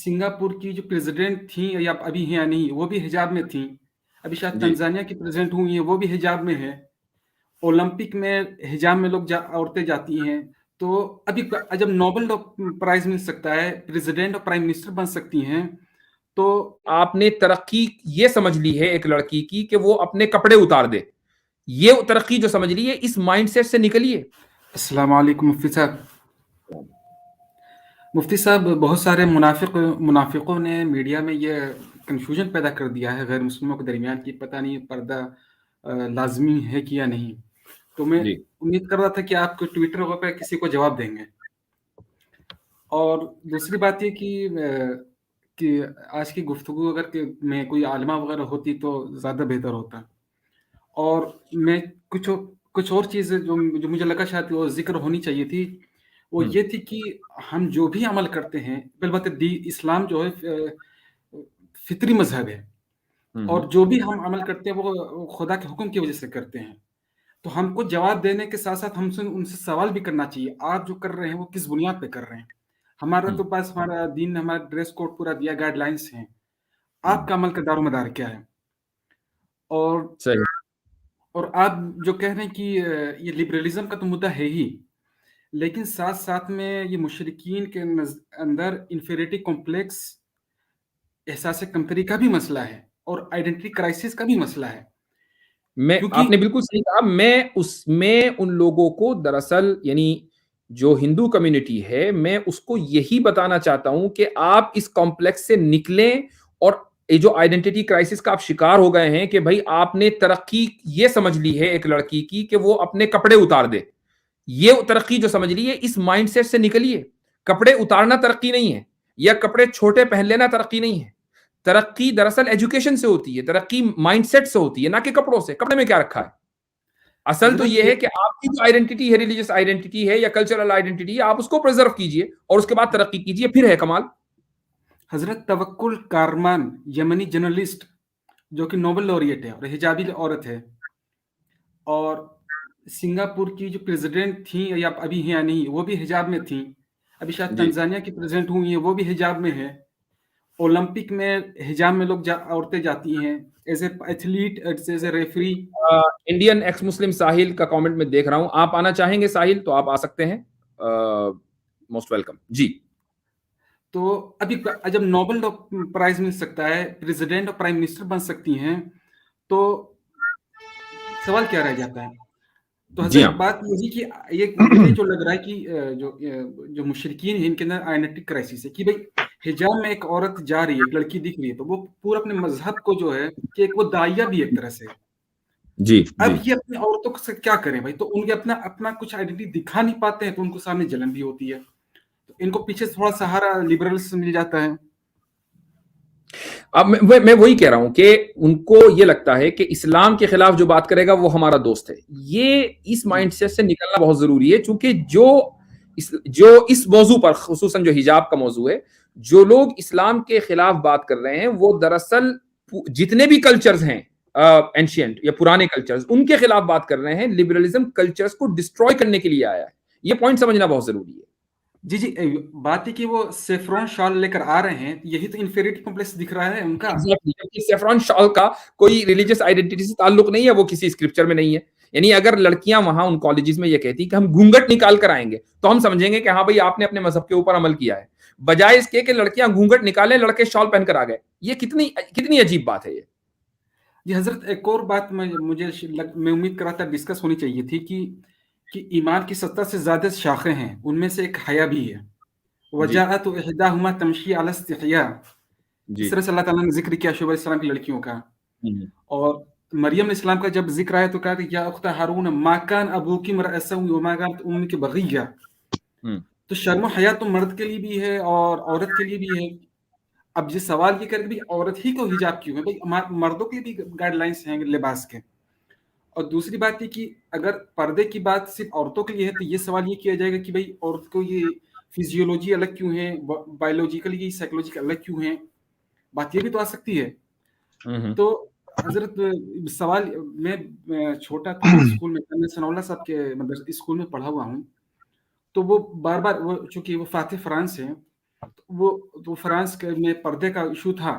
Singapore की जो president थी या अभी हैं या नहीं, वो भी हिजाब में थी। अभी शायद जी तंजानिया की प्रेसिडेंट हुई है, वो भी हिजाब में है। ओलंपिक में हिजाब में औरतें जाती हैं। तो अभी जब नोबेल प्राइज मिल सकता है, प्रेसिडेंट और प्राइम मिनिस्टर बन सकती हैं, तो आपने तरक्की ये समझ ली है एक लड़की की कि वो अपने कपड़े उतार दे, ये तरक्की जो समझ ली है, इस माइंडसेट से निकलिए। अस्सलाम वालेकुम मुफ्ती साहब। मुफ्ती साहब, बहुत सारे मुनाफिकों ने मीडिया में ये कन्फ्यूजन पैदा कर दिया है गैर मुस्लिमों के दरमियान कि पता नहीं पर्दा लाजमी है कि या नहीं। तो मैं जी उम्मीद कर रहा था कि आप ट्विटर पर किसी को जवाब देंगे। और दूसरी बात ये कि आज की गुफ्तगू अगर में कोई आलिमा वगैरह होती तो ज़्यादा बेहतर होता। और मैं कुछ कुछ और चीज़ें जो जो मुझे लगा शायद वो ज़िक्र होनी चाहिए थी, वो हम्म ये थी कि हम जो भी अमल करते हैं, पहली बात है इस्लाम जो है फितरी मज़हब है। हम्म और जो भी हम अमल करते हैं वो खुदा के हुक्म की वजह से करते हैं। तो हमको जवाब देने के साथ-साथ हमसे उनसे सवाल भी करना चाहिए, आप जो कर रहे हैं वो किस बुनियाद पे कर रहे हैं? हमारा हम्म तो बस हमारा दीन ने हमारा ड्रेस कोड पूरा दिया, गाइडलाइंस हैं। हम्म, आपका अमल का दारोमदार क्या है? और सही। और आप जो कह रहे हैं कि ये लिबरलिज़्म का तो मुद्दा है ही, लेकिन साथ-साथ में ये मुशरिकीन के अंदर इन्फीरियरिटी कॉम्प्लेक्स, एहसास कमतरी का भी मसला है और आइडेंटिटी क्राइसिस का भी मसला है। मैं क्योंकि आपने बिल्कुल सही कहा। मैं उसमें उन लोगों को दरअसल यानी जो हिंदू कम्युनिटी है, मैं उसको यही बताना चाहता हूं कि आप इस कॉम्प्लेक्स से निकलें। और ये जो आइडेंटिटी क्राइसिस का आप शिकार हो गए हैं कि भाई आपने तरक्की ये समझ ली है एक लड़की की कि वो अपने कपड़े उतार दे, ये तरक्की जो समझ ली है, इस माइंडसेट से निकलिए। कपड़े उतारना तरक्की नहीं है, या कपड़े छोटे पहन लेना तरक्की नहीं है। तरक्की दरअसल एजुकेशन से होती है, तरक्की माइंडसेट से होती है, ना कि कपड़ों से। कपड़े में क्या रखा है? असल तो हज़रत यह है कि आपकी जो आइडेंटिटी है, रिलीजियस आइडेंटिटी है या कल्चरल आइडेंटिटी है, आप उसको प्रिजर्व कीजिए और उसके बाद तरक्की कीजिए, फिर है कमाल। हज़रत तवक्कुल कारमान, यमनी जर्नलिस्ट जो कि नोबेल लॉरिएट है और हिजाबी औरत है। और सिंगापुर की जो प्रेसिडेंट थी या अभी हैं या नहीं, वो भी हिजाब में थी। अभी शायद जी तंजानिया की प्रेसिडेंट हुई हैं, वो भी हिजाब में है। ओलंपिक में हिजाब में औरतें जाती हैं, as a athlete, as a referee. Indian ex Muslim Sahil का कमेंट में देख रहा हूं, आप आना चाहेंगे साहिल तो आप आ सकते हैं। मोस्ट वेलकम जी। तो अभी जब नोबेल प्राइज मिल सकता है, प्रेसिडेंट और प्राइम मिनिस्टर बन सकती हैं, तो सवाल क्या रह जाता है? तो जी हज़रत हाँ। बात यही कि ये मुझे जो लग रहा है कि जो मुशरिकीन हैं, इनके अंदर आइडेंटिटी क्राइसिस है कि भई हिजाब में एक औरत जा रही है, एक लड़की दिख रही है, तो वो पूरा अपने मज़हब को जो है कि एक वो दाइया भी एक तरह से है। जी अब जी ये अपनी औरतों से क्या करें भाई? तो उनके अपना अपना कुछ आइडेंटिटी दिखा नहीं पाते हैं, तो उनको सामने जलन भी होती है। तो इनको पीछे से थोड़ा सहारा लिबरल्स से मिल जाता है। अब मैं वही कह रहा हूं कि उनको ये लगता है कि इस्लाम के खिलाफ जो बात करेगा वो हमारा दोस्त है। ये इस जी। माइंडसेट से निकलना बहुत जरूरी है, क्योंकि जो इस मौजू पर, खुसूसन जो हिजाब का मौजू है, जो लोग इस्लाम के खिलाफ बात कर रहे हैं वो दरअसल जितने भी कल्चर्स हैं, एंशियंट या पुराने कल्चर्स, उनके खिलाफ बात कर रहे हैं। लिबरलिज्म कल्चर्स को डिस्ट्रॉय करने के लिए आया है। ये पॉइंट समझना बहुत जरूरी है। जी, जी। बात है कि वो सेफ्रॉन शॉल लेकर आ रहे हैं, यही तो इन्फीरियरिटी कॉम्प्लेक्स दिख रहा है उनका। एग्जैक्टली, क्योंकि सेफ्रॉन शॉल का कोई रिलीजियस आइडेंटिटी से ताल्लुक नहीं है, वो किसी स्क्रिप्चर में नहीं है। यानी अगर लड़कियां वहां उन कॉलेजेस में ये कहती कि हम घूंघट निकाल कर आएंगे, तो हम समझेंगे कि हाँ भाई आपने अपने मजहब के ऊपर अमल किया है। बजाय इसके कि लड़कियां घूंघट निकालें, लड़के शॉल पहनकर आ गए। ये कितनी कितनी अजीब बात है ये। जी हज़रत, एक और बात मैं उम्मीद कर रहा था डिस्कस होनी चाहिए थी कि ईमान की 70 से ज़्यादा शाखें हैं, उनमें से एक हया भी है। जी वजाअत इहदाहुमा तमशी अला इस्तिहया, जी। इस तरह से अल्लाह ताला ने ज़िक्र किया शुएब अलैहिस्सलाम की लड़कियों का। हम्म और मरियम अलैहिस्सलाम का जब ज़िक्र आया तो कहा कि या उख्ता हारून मा कान अबूकी इम्रअ सऊ व मा कानत उम्मुकी बग़िय्या। हम्म तो शर्म और हया तो मर्द के लिए भी है और औरत के लिए भी है। अब ये सवाल ये करें कि भाई औरत ही को हिजाब क्यों है? भाई मर्दों के लिए भी गाइडलाइंस हैं लिबास के। और दूसरी बात ये कि अगर पर्दे की बात सिर्फ औरतों के लिए है, तो ये सवाल ये किया जाएगा कि भाई औरत को ये फिजियोलॉजी अलग क्यों है, बायोलॉजिकली साइकोलॉजी अलग क्यों है? बात ये भी तो आ सकती है। हम्म तो हजरत, सवाल मैं छोटा था तो स्कूल में मैं सनाउल्लाह साहब के मतलब स्कूल में पढ़ा हुआ हूँ। तो वो बार बार वो चूंकि वो फातिह फ्रांस है, वो तो फ्रांस के में पर्दे का इशू था,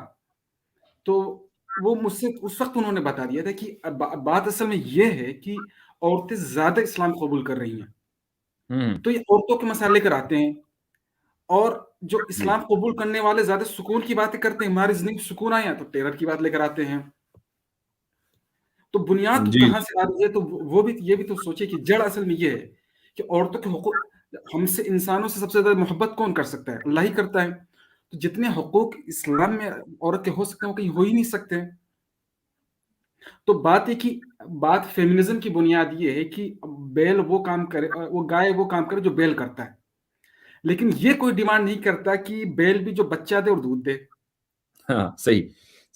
तो वो मुझसे उस वक्त उन्होंने बता दिया था कि बात असल में ये है कि औरतें ज्यादा इस्लाम कबूल कर रही हैं, हम्म। तो ये औरतों के मसाले लेकर आते हैं। और जो जी। इस्लाम कबूल करने वाले ज्यादा सुकून की बातें करते हैं, हमारी जिंदगी में सुकून आया तो टेरर की बात लेकर आते हैं। तो बुनियाद जी। कहाँ से आ रही है, तो वो भी ये भी तो सोचिए कि जड़ असल में ये है कि औरतों के हुकूक, हमसे इंसानों से सबसे ज्यादा मोहब्बत कौन कर सकता है? अल्लाह ही करता है। तो जितने हुकूक इस्लाम में औरत के हो सकते हैं वो कहीं हो ही नहीं सकते हैं। तो बात है कि बात फेमिनिज्म की बुनियाद ये है कि बैल वो काम करे, वो गाय वो काम करे जो बैल करता है, लेकिन ये कोई डिमांड नहीं करता कि बैल भी जो बच्चा दे और दूध दे। हाँ, सही,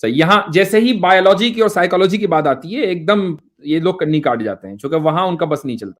सही। यहाँ जैसे ही बायोलॉजी की और साइकोलॉजी की बात आती है, एकदम ये लोग कन्नी काट जाते हैं, क्योंकि वहाँ उनका बस नहीं चलता।